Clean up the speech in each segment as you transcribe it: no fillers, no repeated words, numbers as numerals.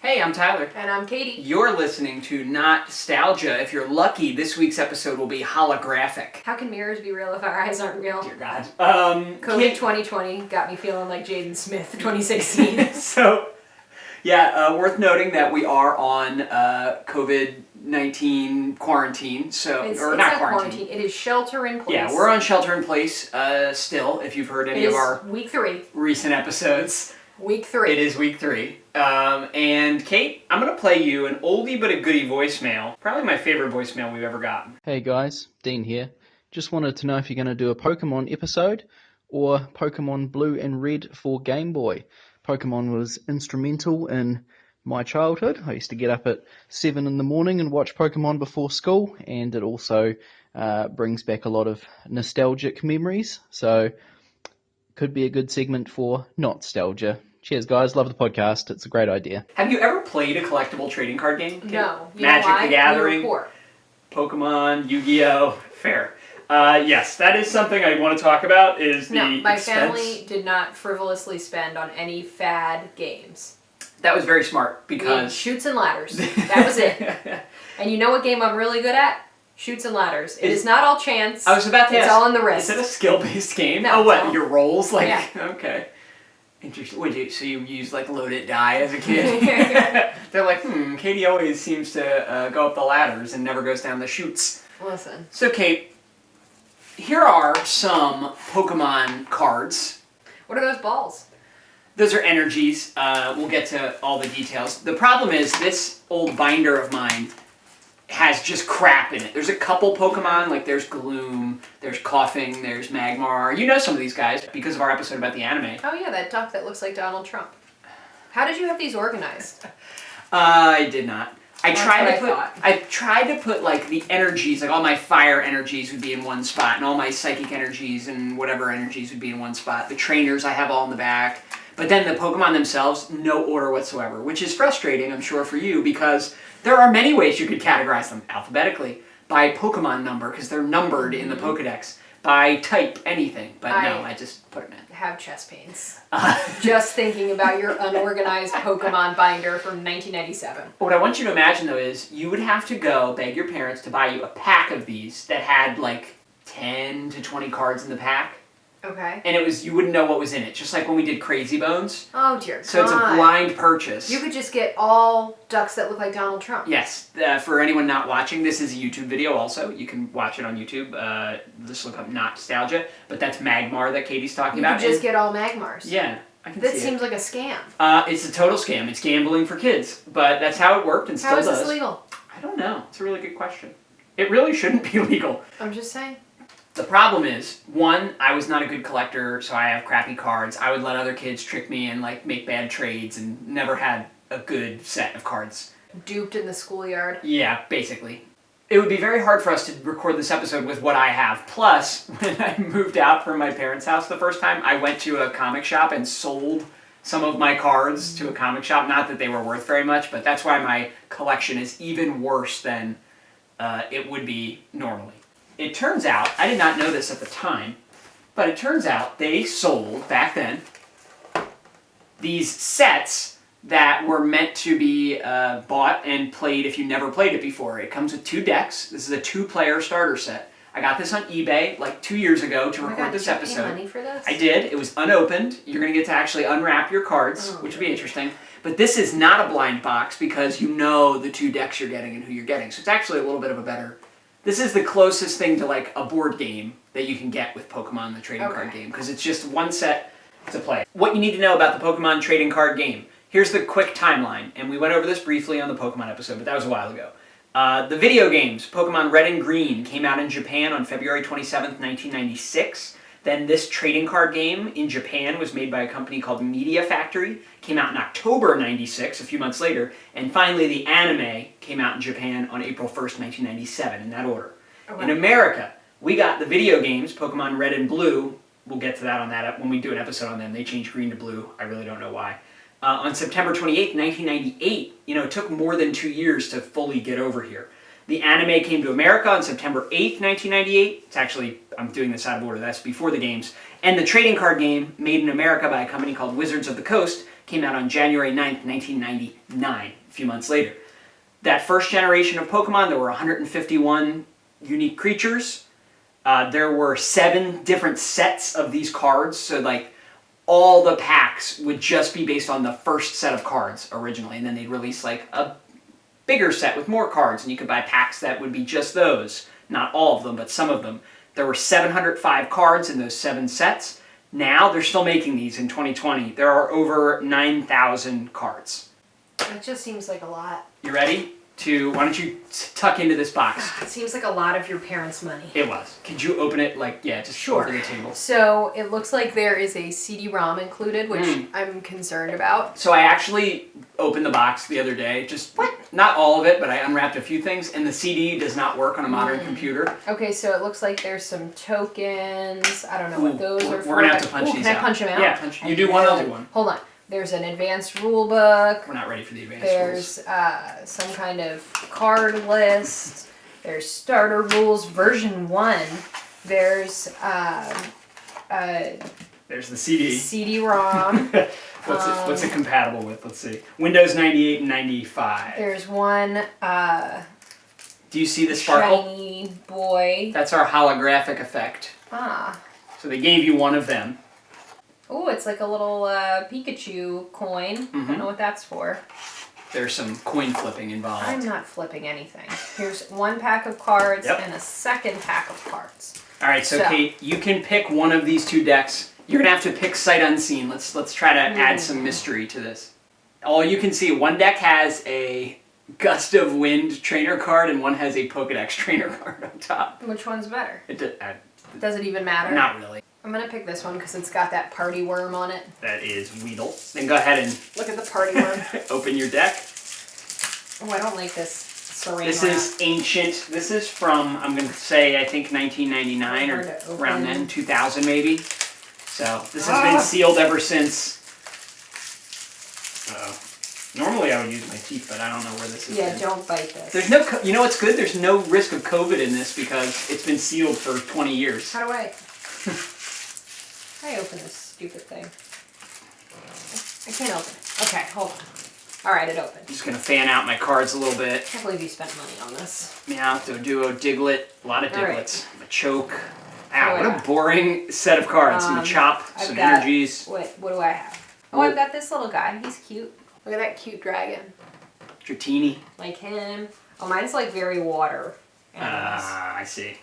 Hey, I'm Tyler. And I'm Katie. You're listening to Not-Stalgia. If you're lucky, this week's episode will be holographic. How can mirrors be real if our eyes aren't real? Dear God. COVID 2020 got me feeling like Jaden Smith 2016. Worth noting that we are on COVID-19 quarantine. It's not quarantine. It is shelter in place. Yeah, we're on shelter in place still, if you've heard any of our week 3 recent episodes. Week 3. It is week 3. And Kate, I'm going to play you an oldie but a goodie voicemail. Probably my favorite voicemail we've ever gotten. Hey guys, Dean here. Just wanted to know if you're going to do a Pokemon episode or Pokemon Blue and Red for Game Boy. Pokemon was instrumental in my childhood. I used to get up at 7 in the morning and watch Pokemon before school, and it also brings back a lot of nostalgic memories. So, could be a good segment for Not-Stalgia. Cheers, guys. Love the podcast. It's a great idea. Have you ever played a collectible trading card game? No. Magic the Gathering, we were poor. Pokemon, Yu-Gi-Oh! Fair. Yes, that is something I want to talk about, is the my expense. family did not frivolously spend on any fad games. That was very smart, We had because... Chutes and Ladders. That was it. And you know what game I'm really good at? Chutes and Ladders. It is not all chance. I was about to ask. It's all in the wrist. Is it a skill-based game? No, Oh, what? all... Your rolls? Like, yeah. Okay. Interesting. So you used like loaded die as a kid? They're like, Katie always seems to go up the ladders and never goes down the chutes. Listen. So Kate, here are some Pokemon cards. What are those balls? Those are energies. We'll get to all the details. The problem is this old binder of mine has just crap in it. There's a couple Pokemon, like there's Gloom, there's Coughing, there's Magmar. You know some of these guys because of our episode about the anime. Oh yeah, that duck that looks like Donald Trump. How did you have these organized? I did not. I That's tried to put like the energies, like all my fire energies would be in one spot, and all my psychic energies and whatever energies would be in one spot. The trainers I have all in the back. But then the Pokemon themselves, no order whatsoever, which is frustrating, I'm sure, for you, because there are many ways you could categorize them alphabetically, by Pokemon number, because they're numbered in the Pokedex, by type, anything. But I just put them in. Have chest pains. Just thinking about your unorganized Pokemon binder from 1997. What I want you to imagine, though, is you would have to go beg your parents to buy you a pack of these that had, like, 10 to 20 cards in the pack. Okay. And you wouldn't know what was in it, just like when we did Crazy Bones. Oh, dear God. So it's a blind purchase. You could just get all ducks that look like Donald Trump. Yes. For anyone not watching, this is a YouTube video also. You can watch it on YouTube. Just look up Not-Stalgia. But that's Magmar that Katie's talking about. You could just get all Magmars. Yeah, I can see it. That seems like a scam. It's a total scam. It's gambling for kids. But that's how it worked and still does. How is this legal? I don't know. It's a really good question. It really shouldn't be legal. I'm just saying. The problem is, one, I was not a good collector, so I have crappy cards. I would let other kids trick me and like make bad trades and never had a good set of cards. Duped in the schoolyard. Yeah, basically. It would be very hard for us to record this episode with what I have. Plus, when I moved out from my parents' house the first time, I went to a comic shop and sold some of my cards to a comic shop. Not that they were worth very much, but that's why my collection is even worse than it would be normally. It turns out, I did not know this at the time, but it turns out they sold, back then, these sets that were meant to be bought and played if you never played it before. It comes with 2 decks. This is a 2-player starter set. I got this on eBay like 2 years ago to record this episode. Did you pay money for this? I did. It was unopened. You're going to get to actually unwrap your cards, which will be interesting. But this is not a blind box because you know the 2 decks you're getting and who you're getting. So it's actually a little bit of a better... This is the closest thing to like a board game that you can get with Pokemon the trading card game, because it's just one set to play. What you need to know about the Pokemon trading card game. Here's the quick timeline, and we went over this briefly on the Pokemon episode, but that was a while ago. The video games, Pokemon Red and Green, came out in Japan on February 27th, 1996. Then this trading card game in Japan was made by a company called Media Factory, came out in October 96, a few months later, and finally the anime came out in Japan on April 1st, 1997, in that order. Okay. In America, we got the video games, Pokemon Red and Blue. We'll get to that on that when we do an episode on them. They changed green to blue. I really don't know why. On September 28th, 1998, it took more than 2 years to fully get over here. The anime came to America on September 8th, 1998. It's actually, I'm doing this out of order, that's before the games. And the trading card game, made in America by a company called Wizards of the Coast, came out on January 9th, 1999, a few months later. That first generation of Pokemon, there were 151 unique creatures. There were 7 different sets of these cards, so like all the packs would just be based on the first set of cards originally, and then they'd release like a bigger set with more cards, and you could buy packs that would be just those. Not all of them, but some of them. There were 705 cards in those 7 sets. Now, they're still making these in 2020. There are over 9,000 cards. That just seems like a lot. You ready? Why don't you tuck into this box? It seems like a lot of your parents' money. It was. Could you open it, just over the table? So, it looks like there is a CD-ROM included, which I'm concerned about. So I actually opened the box the other day. Not all of it, but I unwrapped a few things, and the CD does not work on a modern computer. Okay, so it looks like there's some tokens. I don't know what those are for. We're going to have to punch these out. Can I punch them out? Yeah, you do one, I'll do one. Hold on. There's an advanced rule book. We're not ready for the advanced rules. There's some kind of card list. There's starter rules version 1. There's the CD. CD-ROM. What's it compatible with? Let's see. Windows 98 and 95. There's one do you see the sparkle? shiny boy. That's our holographic effect. Ah. So they gave you one of them. Oh, it's like a little Pikachu coin. I don't know what that's for. There's some coin flipping involved. I'm not flipping anything. Here's 1 pack of cards and a 2nd pack of cards. All right, so Kate, you can pick one of these 2 decks. You're gonna have to pick sight unseen. Let's try to add some mystery to this. All you can see, one deck has a Gust of Wind trainer card, and one has a Pokedex trainer card on top. Which one's better? Does it even matter? Not really. I'm gonna pick this one because it's got that party worm on it. That is Weedle. Then go ahead and look at the party worm. Open your deck. Oh, I don't like this saran This wrap. is ancient. This is from, I'm going to say, I think 1999 or around then, 2000 maybe. So this has been sealed ever since. Normally I would use my teeth, but I don't know where this is. Yeah, don't bite this. There's no, you know what's good? There's no risk of COVID in this because it's been sealed for 20 years. How do I open this stupid thing? I can't open it. Okay, hold on. Alright, it opened. I'm just going to fan out my cards a little bit. I can't believe you spent money on this. Meowth, Duo, Diglett, a lot of Diglets. Right. Machoke. Ow, what a boring set of cards. Some Machop, some energies. What do I have? Oh, I've got this little guy. He's cute. Look at that cute dragon. Dratini. Like him. Oh, mine's like very water animals. I see.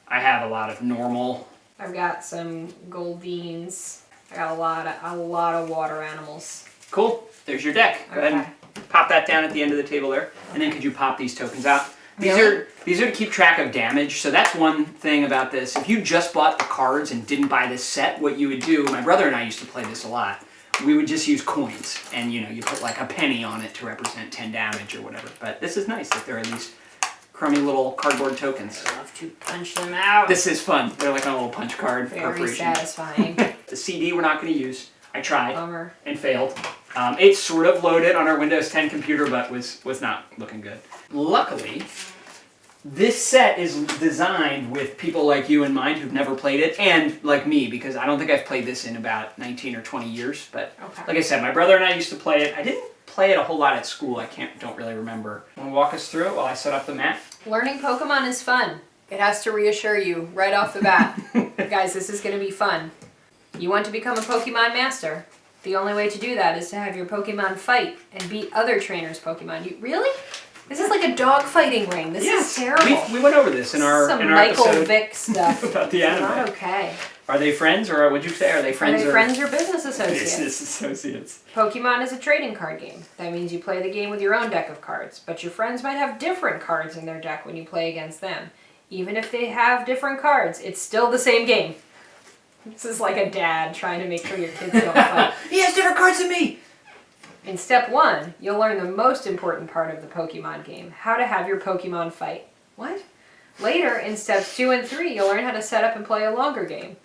I have a lot of normal. I've got some Goldines. I got a lot of water animals. Cool. There's your deck. Go ahead and pop that down at the end of the table there. And then could you pop these tokens out? These are to keep track of damage. So that's one thing about this. If you just bought the cards and didn't buy this set, what you would do, my brother and I used to play this a lot. We would just use coins, and you put like a penny on it to represent 10 damage or whatever. But this is nice that there are these crummy little cardboard tokens. I love to punch them out. This is fun. They're like a little punch card. Very satisfying. The CD we're not going to use. I tried. Bummer. And failed. It's sort of loaded on our Windows 10 computer, but was not looking good. Luckily, this set is designed with people like you in mind who've never played it, and like me, because I don't think I've played this in about 19 or 20 years. But like I said, my brother and I used to play it. I didn't play it a whole lot at school. Don't really remember. Want to walk us through it while I set up the mat? Learning Pokemon is fun. It has to reassure you right off the bat. Guys, this is going to be fun. You want to become a Pokemon master. The only way to do that is to have your Pokemon fight and beat other trainers' Pokemon. Really? This is like a dog fighting ring. This is terrible. We went over this in our Michael episode Vick stuff. about the anime. Not okay. Are they friends, or what'd you say? Are they friends? Friends or business associates? Business associates. Pokemon is a trading card game. That means you play the game with your own deck of cards, but your friends might have different cards in their deck when you play against them. Even if they have different cards, it's still the same game. This is like a dad trying to make sure your kids don't fight. He has different cards than me! In step 1, you'll learn the most important part of the Pokemon game, how to have your Pokemon fight. What? Later, in steps 2 and 3, you'll learn how to set up and play a longer game.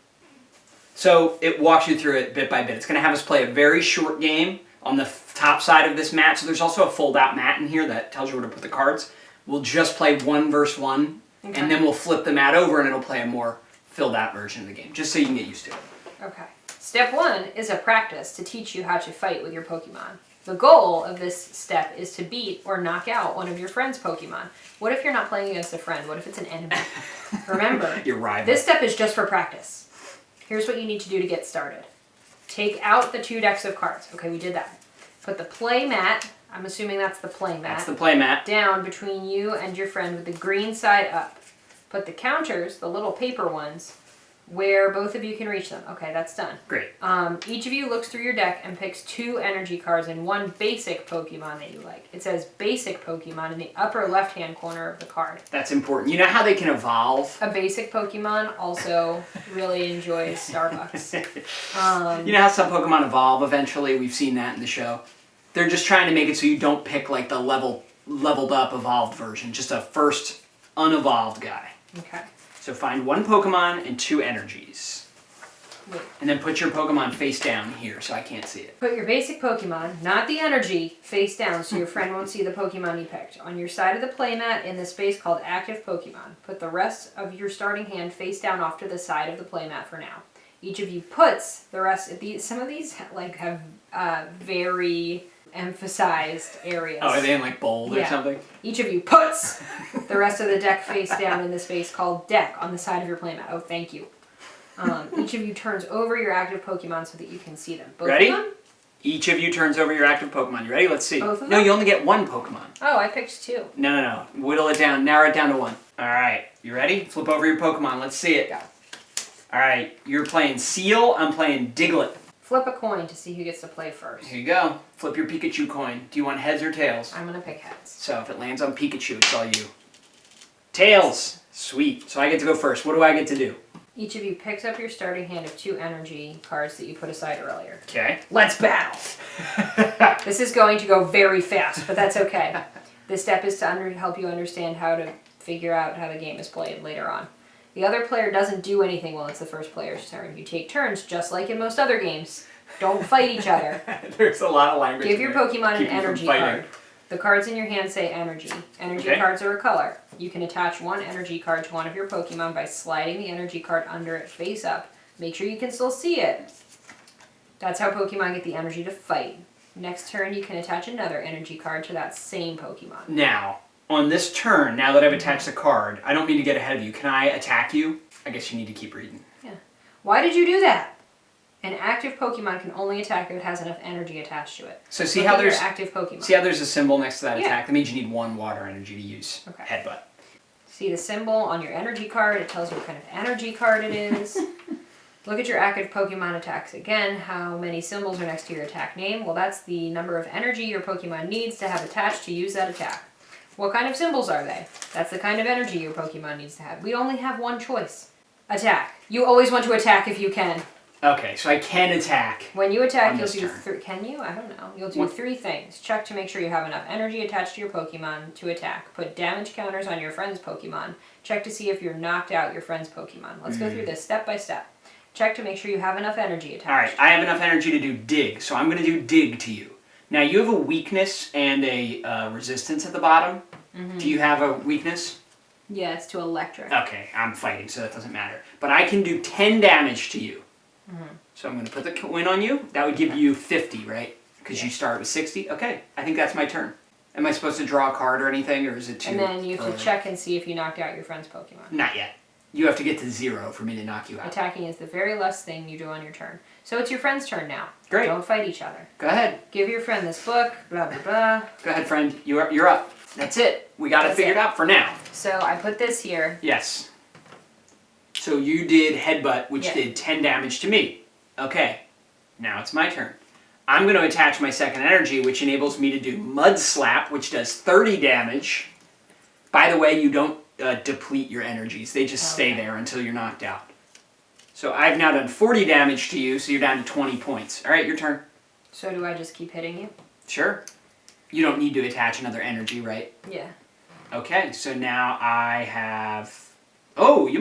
So it walks you through it bit by bit. It's going to have us play a very short game on the top side of this mat. So there's also a fold-out mat in here that tells you where to put the cards. We'll just play 1 versus 1, and then we'll flip the mat over and it'll play a more filled-out version of the game, just so you can get used to it. Okay. Step 1 is a practice to teach you how to fight with your Pokemon. The goal of this step is to beat or knock out one of your friend's Pokemon. What if you're not playing against a friend? What if it's an enemy? Remember, Your rival. this step is just for practice. Here's what you need to do to get started. Take out the 2 decks of cards. Okay, we did that. Put the play mat, I'm assuming that's the play mat. That's the play mat. Down between you and your friend with the green side up. Put the counters, the little paper ones, where both of you can reach them. Okay, that's done. Great. Each of you looks through your deck and picks 2 energy cards and 1 basic Pokemon that you like. It says basic Pokemon in the upper left-hand corner of the card. That's important. You know how they can evolve? A basic Pokemon also really enjoys Starbucks. You know how some Pokemon evolve eventually? We've seen that in the show. They're just trying to make it so you don't pick like the leveled up evolved version, just a first unevolved guy. Okay. So find 1 Pokemon and 2 energies. Wait. And then put your Pokemon face down here so I can't see it. Put your basic Pokemon, not the energy, face down so your friend won't see the Pokemon you picked. On your side of the playmat in the space called Active Pokemon. Put the rest of your starting hand face down off to the side of the playmat for now. Each of you puts the rest of these, some of these like have very emphasized areas. Oh, are they in like bold or something? Each of you puts the rest of the deck face down in the space called deck on the side of your playmat. Oh, thank you. Each of you turns over your active Pokemon so that you can see them. Both Ready? of them? Each of you turns over your active Pokemon. You ready? Let's see. Both of No, them? you only get 1 Pokemon. Oh, I picked 2. No. Whittle it down. Narrow it down to 1. All right. You ready? Flip over your Pokemon. Let's see it. Go. All right. You're playing Seal. I'm playing Diglett. Flip a coin to see who gets to play first. Here you go. Flip your Pikachu coin. Do you want heads or tails? I'm going to pick heads. So if it lands on Pikachu, it's all you. Tails. Sweet. So I get to go first. What do I get to do? Each of you picks up your starting hand of 2 energy cards that you put aside earlier. Okay. Let's battle! This is going to go very fast, but that's okay. This step is to help you understand how to figure out how the game is played later on. The other player doesn't do anything while it's the first player's turn. You take turns, just like in most other games. Don't fight each other. There's a lot of language. Give your Pokemon an Keep you from energy fighting. card. The cards in your hand say energy. Energy Okay. cards are a color. You can attach 1 energy card to one of your Pokemon by sliding the energy card under it face up. Make sure you can still see it. That's how Pokemon get the energy to fight. Next turn, you can attach another energy card to that same Pokemon. Now, on this turn, now that I've attached the card, I don't mean to get ahead of you. Can I attack you? I guess you need to keep reading. Yeah. Why did you do that? An active Pokemon can only attack if it has enough energy attached to it. So see Look how at your there's active Pokemon. see how there's a symbol next to that Yeah. attack? That means you need 1 water energy to use. Okay. Headbutt. See the symbol on your energy card? It tells you what kind of energy card it is. Look at your active Pokemon attacks again. How many symbols are next to your attack name? Well, that's the number of energy your Pokemon needs to have attached to use that attack. What kind of symbols are they? That's the kind of energy your Pokemon needs to have. We only have 1 choice. Attack. You always want to attack if you can. Okay, so I can attack. When you attack, On you'll this do turn. can you? I don't know. You'll do What? 3 things. Check to make sure you have enough energy attached to your Pokemon to attack. Put damage counters on your friend's Pokemon. Check to see if you're knocked out your friend's Pokemon. Let's go through this step by step. Check to make sure you have enough energy attached. All right, I have enough energy to do dig, so I'm going to do dig to you. Now, you have a weakness and a resistance at the bottom. Do you have a weakness? Yeah, it's to electric. Okay, I'm fighting, so that doesn't matter. But I can do 10 damage to you. So I'm going to put the win on you. That would give you 50, right? Because you start with 60. Okay, I think that's my turn. Am I supposed to draw a card or anything, or is it too And then you have early? to check and see if you knocked out your friend's Pokemon. Not yet. You have to get to 0 for me to knock you out. Attacking is the very last thing you do on your turn. So it's your friend's turn now. Great. Don't fight each other. Go ahead. Give your friend this book, blah, blah, blah. Go ahead, friend. You're up. That's it. We got it That's figured it. out for now. So I put this here. Yes. So you did headbutt, which Yeah. did 10 damage to me. Okay. Now it's my turn. I'm going to attach my second energy, which enables me to do Mud Slap, which does 30 damage. By the way, you don't deplete your energies. They just stay Okay. there until you're knocked out. So I've now done 40 damage to you, so you're down to 20 points. All right, your turn. So do I just keep hitting you? Sure. You don't need to attach another energy, right? Yeah. Okay, so now I have... Oh, you're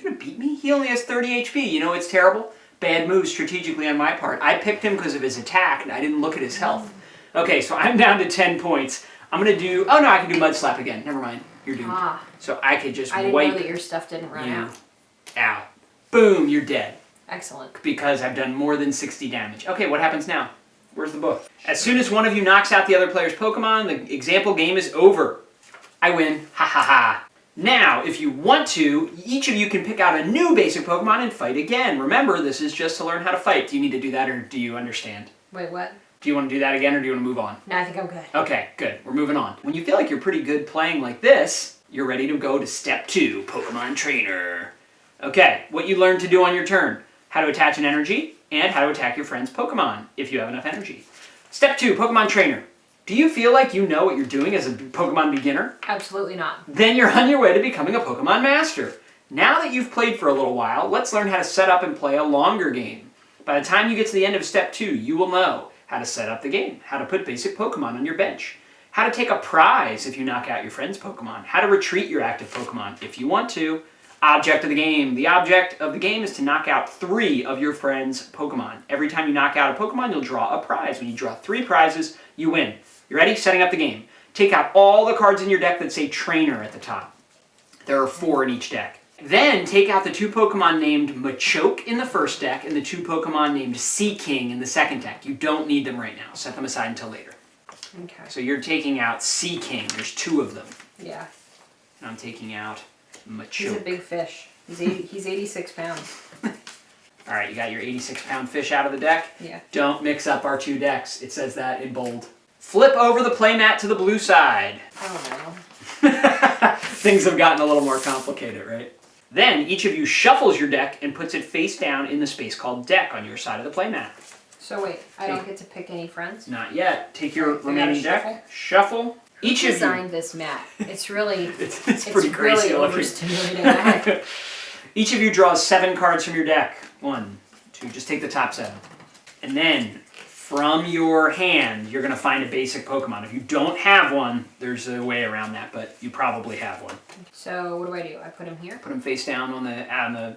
gonna beat me? He only has 30 HP. You know it's terrible? Bad move strategically on my part. I picked him because of his attack, and I didn't look at his health. Okay, so I'm down to 10 points. I'm gonna do... Oh no, I can do Mud Slap again. Never mind. You're doomed. Ah. So I could just I didn't wipe know that your stuff didn't run you out. out. Boom, you're dead. Excellent. because I've done more than 60 damage. Okay, what happens now? Where's the book? As soon as one of you knocks out the other player's Pokemon, the example game is over. I win. Ha ha ha. Now, if you want to, each of you can pick out a new basic Pokemon and fight again. Remember, this is just to learn how to fight. Do you need to do that, or do you understand? Wait, what? Do you want to do that again, or do you want to move on? No, I think I'm good. Okay, good. We're moving on. When you feel like you're pretty good playing like this, you're ready to go to step 2, Pokemon Trainer. Okay, what you learned to do on your turn. How to attach an energy, and how to attack your friend's Pokemon, if you have enough energy. Step 2, Pokemon Trainer. Do you feel like you know what you're doing as a Pokemon beginner? Absolutely not. Then you're on your way to becoming a Pokemon Master. Now that you've played for a little while, let's learn how to set up and play a longer game. By the time you get to the end of Step 2, you will know how to set up the game, how to put basic Pokemon on your bench, how to take a prize if you knock out your friend's Pokemon, how to retreat your active Pokemon if you want to. Object of the game. The object of the game is to knock out 3 of your friend's Pokemon. Every time you knock out a Pokemon, you'll draw a prize. When you draw 3 prizes, you win. You ready? Setting up the game. Take out all the cards in your deck that say Trainer at the top. There are 4 in each deck. Then take out the 2 Pokemon named Machoke in the first deck and the 2 Pokemon named Seaking in the second deck. You don't need them right now. Set them aside until later. Okay. So you're taking out Seaking. There's 2 of them. Yeah. And I'm taking out Machoke. He's a big fish. He's 86 pounds. All right, you got your 86-pound fish out of the deck. Yeah. Don't mix up our 2 decks. It says that in bold. Flip over the playmat to the blue side. Oh no. Things have gotten a little more complicated, right? Then each of you shuffles your deck and puts it face down in the space called deck on your side of the playmat. So wait, I don't get to pick any friends? Not yet. Take your Right, so I remaining gotta deck. Shuffle. Each Who of you. designed this mat? It's really It's pretty crazy really looking. overstimulating. Each of you draws 7 cards from your deck. 1, 2, just take the top 7. And then, from your hand, you're going to find a basic Pokemon. If you don't have one, there's a way around that, but you probably have one. So what do? I put him here? Put them face down on the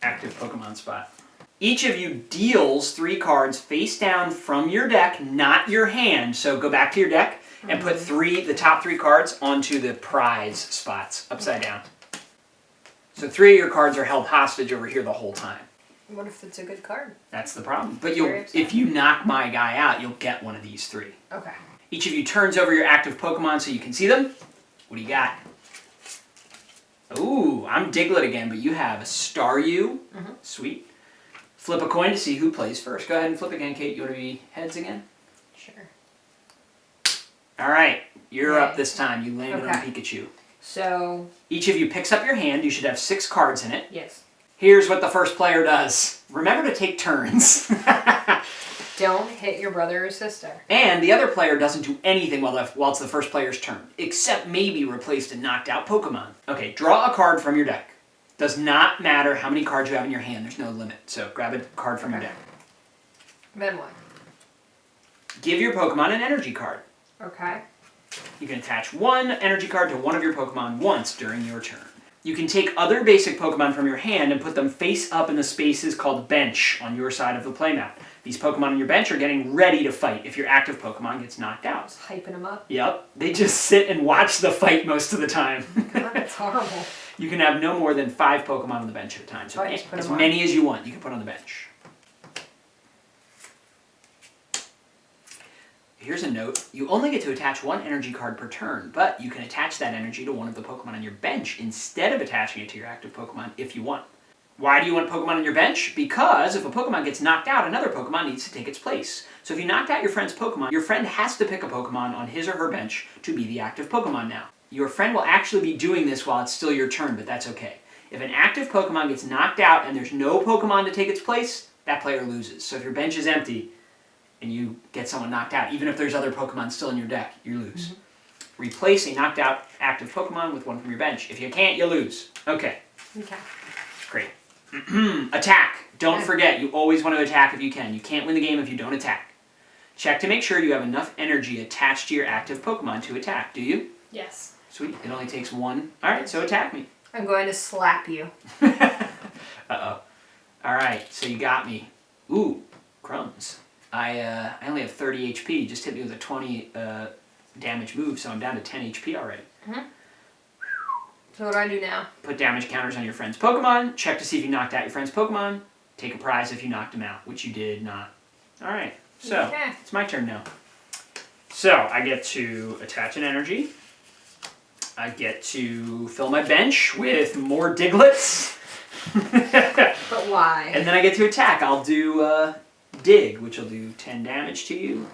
active Pokemon spot. Each of you deals 3 cards face down from your deck, not your hand. So go back to your deck and put the top 3 cards onto the prize spots, upside down. So 3 of your cards are held hostage over here the whole time. What if it's a good card? That's the problem. But Very upsetting. if you knock my guy out, you'll get one of these 3. Okay. Each of you turns over your active Pokemon so you can see them. What do you got? Ooh, I'm Diglett again, but you have a Staryu. Sweet. Flip a coin to see who plays first. Go ahead and flip again, Kate. You want to be heads again? Sure. All right, you're Yay. up this time. You landed on Okay. Pikachu. So Each of you picks up your hand. You should have 6 cards in it. yes. Here's what the first player does. Remember to take turns. Don't hit your brother or sister. And the other player doesn't do anything while it's the first player's turn, except maybe replace a knocked out Pokemon. Okay, draw a card from your deck. Does not matter how many cards you have in your hand. There's no limit. So grab a card from your deck. Then what? Give your Pokemon an energy card. Okay. You can attach 1 energy card to one of your Pokemon once during your turn. You can take other basic Pokemon from your hand and put them face up in the spaces called bench on your side of the playmat. These Pokemon on your bench are getting ready to fight if your active Pokemon gets knocked out. Just hyping him up. Yep, they just sit and watch the fight most of the time. God, that's horrible. You can have no more than 5 Pokemon on the bench at a time. So I just put as them on. many as you want, you can put on the bench. Here's a note. You only get to attach 1 energy card per turn, but you can attach that energy to one of the Pokemon on your bench instead of attaching it to your active Pokemon if you want. Why do you want Pokemon on your bench? Because if a Pokemon gets knocked out, another Pokemon needs to take its place. So if you knocked out your friend's Pokemon, your friend has to pick a Pokemon on his or her bench to be the active Pokemon now. Your friend will actually be doing this while it's still your turn, but that's okay. If an active Pokemon gets knocked out and there's no Pokemon to take its place, that player loses. So if your bench is empty and you get someone knocked out, even if there's other Pokemon still in your deck, you lose. Replace a knocked out active Pokemon with one from your bench. If you can't, you lose. Okay, Okay. great. Attack. Don't forget, you always want to attack if you can. You can't win the game if you don't attack. Check to make sure you have enough energy attached to your active Pokemon to attack. Do you? Yes. Sweet. It only takes 1. All right, so attack me. I'm going to slap you. Uh-oh. All right, so you got me. Ooh, crumbs. I only have 30 HP. You just hit me with a 20 damage move, so I'm down to 10 HP already. So what do I do now? Put damage counters on your friend's Pokemon. Check to see if you knocked out your friend's Pokemon. take a prize if you knocked him out, which you did not. All right, so Okay. it's my turn now. So I get to attach an energy. I get to fill my bench with more Digletts. But why? And then I get to attack. I'll do dig, which will do 10 damage to you.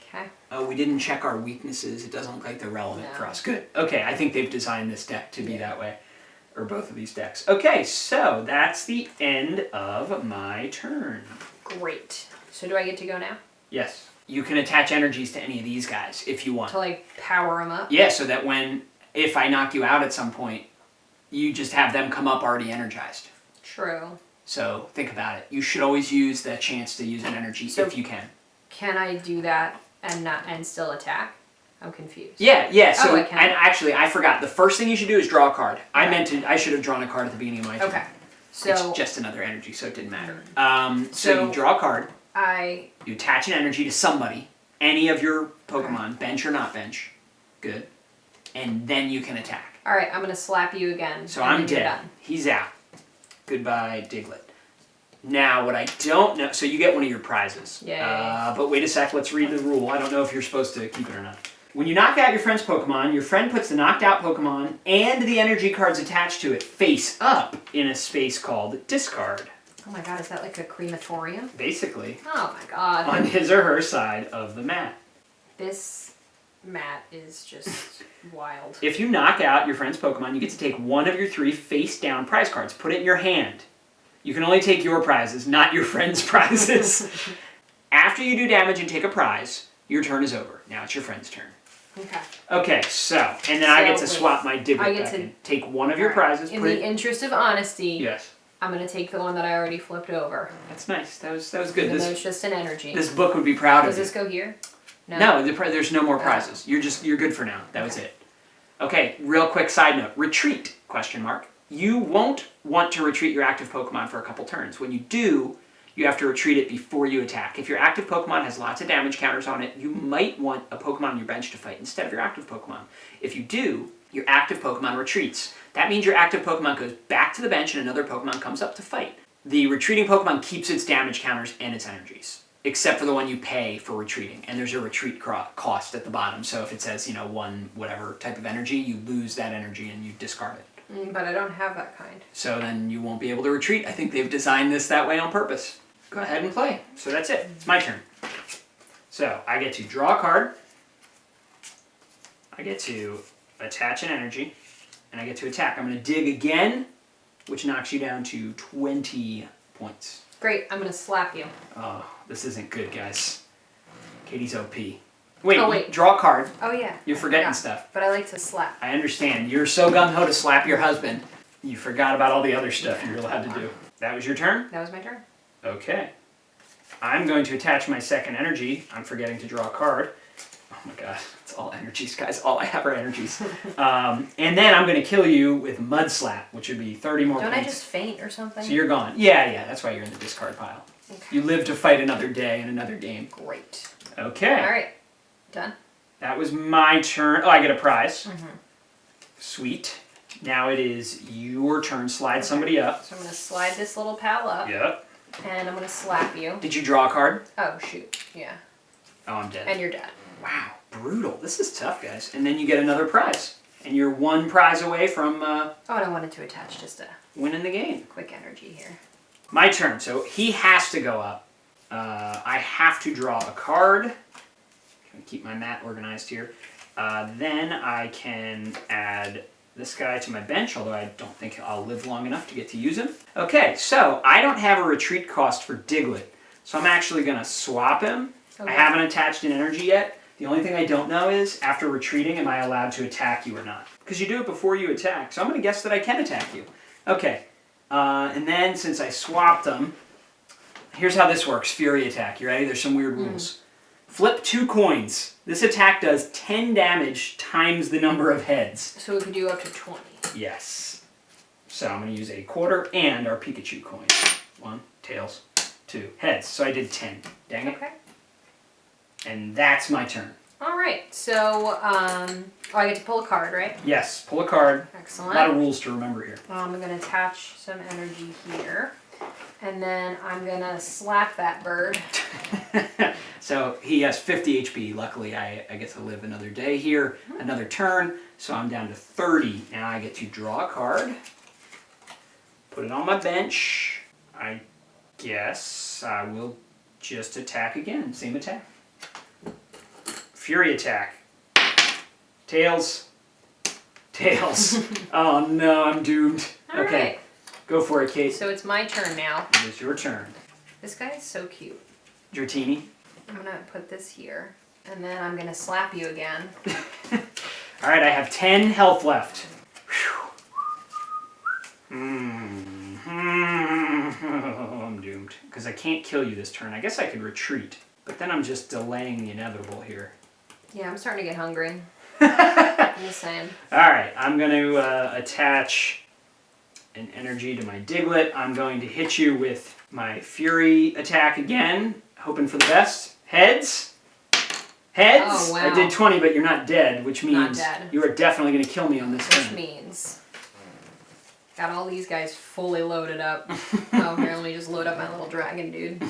Okay. Oh, we didn't check our weaknesses. It doesn't look like they're relevant No. for us. Good. Okay, I think they've designed this deck to be that way. Or both of these decks. Okay, so that's the end of my turn. Great. So do I get to go now? Yes. You can attach energies to any of these guys if you want. To like power them up? Yeah, so that if I knock you out at some point, you just have them come up already energized. True. So think about it. You should always use that chance to use an energy if you can. Can I do that and still attack? I'm confused. Yeah. So I can. and actually, I forgot. The first thing you should do is draw a card. I should have drawn a card at the beginning of my turn. Okay. So It's just another energy, so it didn't matter. So So- you draw a card. I You attach an energy to somebody, any of your Pokemon, bench or not bench. Good. And then you can attack. all right. I'm gonna slap you again. So and I'm then you're dead. done. He's out. Goodbye, Diglett. Now, what I don't know... So you get one of your prizes. Yay. But wait a sec. Let's read the rule. I don't know if you're supposed to keep it or not. When you knock out your friend's Pokemon, your friend puts the knocked out Pokemon and the energy cards attached to it face up in a space called discard. Oh my god, is that like a crematorium? Basically, Oh my god. on his or her side of the mat. This mat is just wild. If you knock out your friend's Pokemon, you get to take one of your 3 face-down prize cards. Put it in your hand. You can only take your prizes, not your friend's prizes. After you do damage and take a prize, your turn is over. Now it's your friend's turn. Okay. Okay, and then I get to So, wait. swap my Diglett I get back to- in. Take one of your All right. prizes, In put the it... interest of honesty, Yes. I'm gonna take the one that I already flipped over. That's nice. That was good. Even though it's just an energy. This book would be proud Does of you. this go here? No, there's no more prizes. You're good for now. That was it. Okay, real quick side note. Retreat, question mark. You won't want to retreat your active Pokemon for a couple turns. When you do, you have to retreat it before you attack. If your active Pokemon has lots of damage counters on it, you might want a Pokemon on your bench to fight instead of your active Pokemon. If you do, your active Pokemon retreats. That means your active Pokemon goes back to the bench and another Pokemon comes up to fight. The retreating Pokemon keeps its damage counters and its energies, except for the one you pay for retreating. And there's a retreat cost at the bottom. So if it says, 1 whatever type of energy, you lose that energy and you discard it. But I don't have that kind. So then you won't be able to retreat. I think they've designed this that way on purpose. Go ahead and play. So that's it. It's my turn. So I get to draw a card. I get to attach an energy. And I get to attack. I'm going to dig again, which knocks you down to 20 points. Great, I'm gonna slap you. Oh, this isn't good, guys. Katie's OP. Wait, Oh, wait. draw a card. Oh yeah. You're forgetting Yeah, stuff. But I like to slap. I understand. You're so gung-ho to slap your husband. You forgot about all the other stuff you're allowed to do. That was your turn? That was my turn. Okay. I'm going to attach my second energy. I'm forgetting to draw a card. Oh my god, it's all energies, guys. All I have are energies. And then I'm going to kill you with Mud Slap, which would be 30 more Don't points. I just faint or something? So you're gone. Yeah, that's why you're in the discard pile. Okay. You live to fight another day and another game. Great. Okay. Alright. Done. That was my turn. Oh, I get a prize. Sweet. Now it is your turn. Slide somebody up. So I'm gonna slide this little pal up. Yep. And I'm gonna slap you. Did you draw a card? Oh shoot. Yeah. Oh, I'm dead. And you're dead. Wow, brutal. This is tough, guys. And then you get another prize. And you're 1 prize away from Oh, and I wanted to attach just a winning the game. quick energy here. My turn. So he has to go up. I have to draw a card. Trying to keep my mat organized here. Then I can add this guy to my bench, although I don't think I'll live long enough to get to use him. Okay, so I don't have a retreat cost for Diglett. So I'm actually going to swap him. Okay. I haven't attached an energy yet. The only thing I don't know is, after retreating, am I allowed to attack you or not? Because you do it before you attack, so I'm going to guess that I can attack you. Okay, and then since I swapped them, here's how this works. Fury attack. You ready? There's some weird rules. Flip 2 coins. This attack does 10 damage times the number of heads. So we could do up to 20. Yes. So I'm going to use a quarter and our Pikachu coin. 1, tails, 2, heads. So I did 10. Dang it. Okay. And that's my turn. Alright, so I get to pull a card, right? Yes, pull a card. Excellent. A lot of rules to remember here. I'm gonna attach some energy here. And then I'm gonna slap that bird. So he has 50 HP. Luckily, I get to live another day here, another turn. So I'm down to 30. Now I get to draw a card, put it on my bench. I guess I will just attack again. Same attack. Fury attack. Tails. Tails. Oh no, I'm doomed. All Okay, right. go for it, Kate. So it's my turn now. It is your turn. This guy is so cute. Dratini. I'm gonna put this here, and then I'm gonna slap you again. All right, I have 10 health left. I'm doomed because I can't kill you this turn. I guess I could retreat, but then I'm just delaying the inevitable here. Yeah, I'm starting to get hungry. I'm just saying. All right, I'm going to attach an energy to my Diglett. I'm going to hit you with my Fury attack again, hoping for the best. Heads. Heads. Oh, wow. I did 20, but you're not dead, which Not means dead. you are definitely going to kill me on this Which turn. means got all these guys fully loaded up. Oh, here, let me just load up my little dragon dude.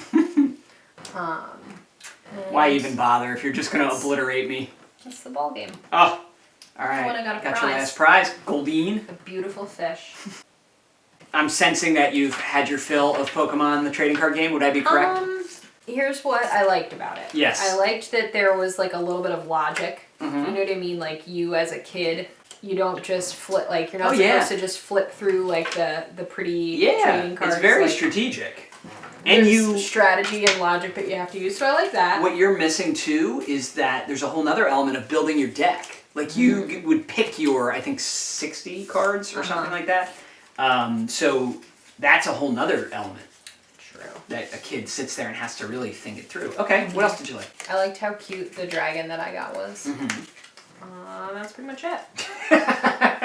Why even bother if you're just going to obliterate me? That's the ball game. Oh, all right. Oh, and I got a your prize. last prize, Goldeen. A beautiful fish. I'm sensing that you've had your fill of Pokemon in the trading card game. Would I be correct? Here's what I liked about it. Yes. I liked that there was like a little bit of logic. Mm-hmm. You know what I mean? Like you as a kid, you don't just flip, like you're not Oh, supposed yeah. to just flip through like the pretty Yeah, trading cards. it's very like, strategic. And there's you, strategy and logic that you have to use. So I like that. what you're missing too is that there's a whole nother element of building your deck. Like you would pick your, I think, 60 cards or something like that. So that's a whole nother element True. that a kid sits there and has to really think it through. Okay, what else did you like? I liked how cute the dragon that I got was. That's pretty much it.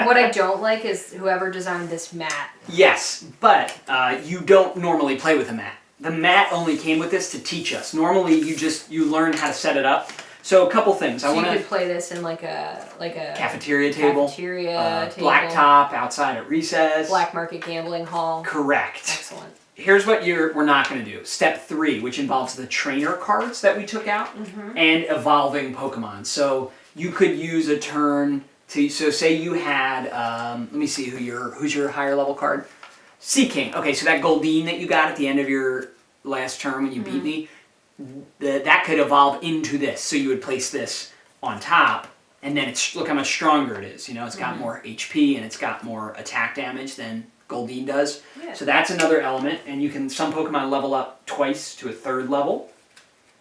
What I don't like is whoever designed this mat. Yes, but you don't normally play with a mat. The mat only came with this to teach us. Normally, you learn how to set it up. So a couple things. So I want you to could play this in like a cafeteria table, table, blacktop outside at recess. black market gambling hall. Correct. Excellent. Here's what we're not going to do. Step 3, which involves the trainer cards that we took out and evolving Pokemon. So you could use a turn to. So say you had. Let me see who's your higher level card. Sea King. Okay, so that Goldeen that you got at the end of your last turn when you beat me, that could evolve into this. So you would place this on top, and then look how much stronger it is. You know, it's got more HP and it's got more attack damage than Goldeen does. Yeah. So that's another element, and some Pokemon level up twice to a 3rd level,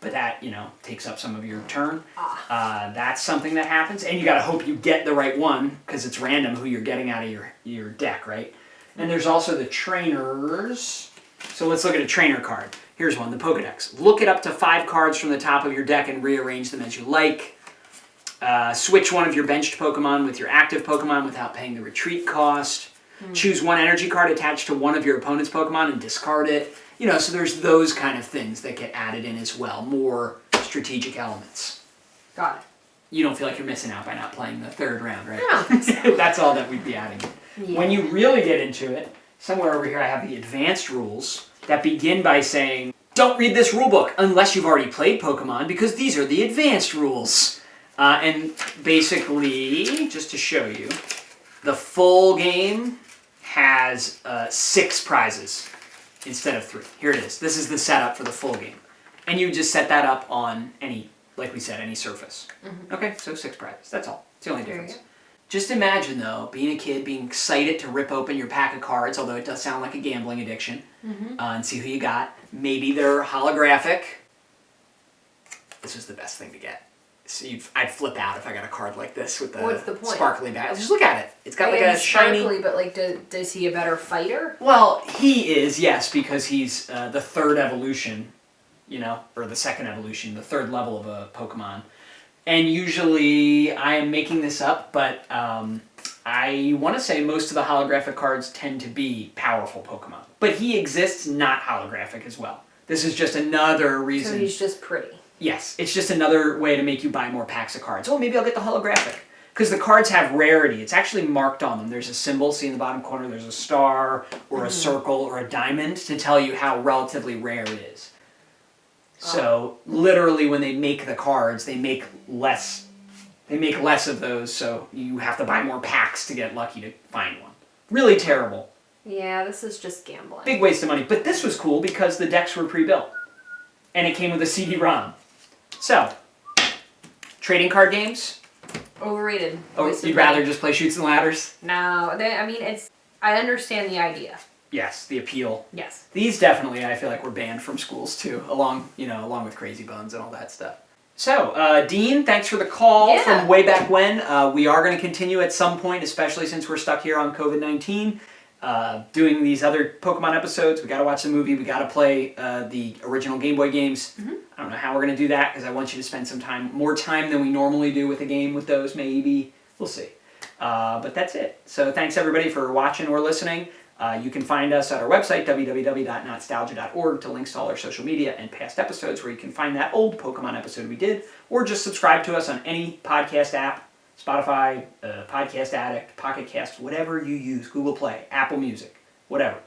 but that, takes up some of your turn. That's something that happens, and you gotta hope you get the right one, because it's random who you're getting out of your deck, right? And there's also the trainers. So let's look at a trainer card. Here's one, the Pokedex. Look at up to 5 cards from the top of your deck and rearrange them as you like. Switch one of your benched Pokemon with your active Pokemon without paying the retreat cost. Choose one energy card attached to one of your opponent's Pokemon and discard it. So there's those kind of things that get added in as well. More strategic elements. Got it. You don't feel like you're missing out by not playing the 3rd round, right? I don't think so. That's all that we'd be adding. Yeah. When you really get into it, somewhere over here I have the advanced rules that begin by saying, don't read this rule book unless you've already played Pokemon, because these are the advanced rules. And basically, just to show you, the full game has 6 prizes instead of 3. Here it is. This is the setup for the full game. And you just set that up on any, like we said, any surface. Okay, so 6 prizes. That's all. It's the only There you difference. go. Just imagine, though, being a kid, being excited to rip open your pack of cards, although it does sound like a gambling addiction, and see who you got. Maybe they're holographic. This was the best thing to get. So I'd flip out if I got a card like this with What's the the point? sparkly back. Just look at it. It's got like Yeah, a he's shiny... sparkly, but like, does he a better fighter? Well, he is, yes, because he's the 3rd evolution, or the 2nd evolution, the 3rd level of a Pokemon. And usually, I am making this up, but I want to say most of the holographic cards tend to be powerful Pokemon. But he exists not holographic as well. This is just another reason. So he's just pretty. Yes, it's just another way to make you buy more packs of cards. Oh, maybe I'll get the holographic. because the cards have rarity. It's actually marked on them. There's a symbol, see in the bottom corner, there's a star or a circle or a diamond to tell you how relatively rare it is. So literally when they make the cards, they make less of those, so you have to buy more packs to get lucky to find one. Really terrible. Yeah, this is just gambling. Big waste of money. But this was cool because the decks were pre-built. And it came with a CD-ROM. So, trading card games? Overrated. Oh, you'd rather just play Chutes and Ladders? No, I mean, I understand the idea. Yes, the appeal. Yes. These definitely, I feel like, were banned from schools too, along with Crazy Bones and all that stuff. So, Dean, thanks for the call from way back when. We are going to continue at some point, especially since we're stuck here on COVID-19, doing these other Pokemon episodes. We got to watch the movie. We got to play the original Game Boy games. Mm-hmm. I don't know how we're going to do that because I want you to spend more time than we normally do with a game with those. Maybe we'll see. But that's it. So thanks everybody for watching or listening. You can find us at our website, www.notstalgia.org, to links to all our social media and past episodes where you can find that old Pokemon episode we did, or just subscribe to us on any podcast app, Spotify, Podcast Addict, Pocket Cast, whatever you use, Google Play, Apple Music, whatever.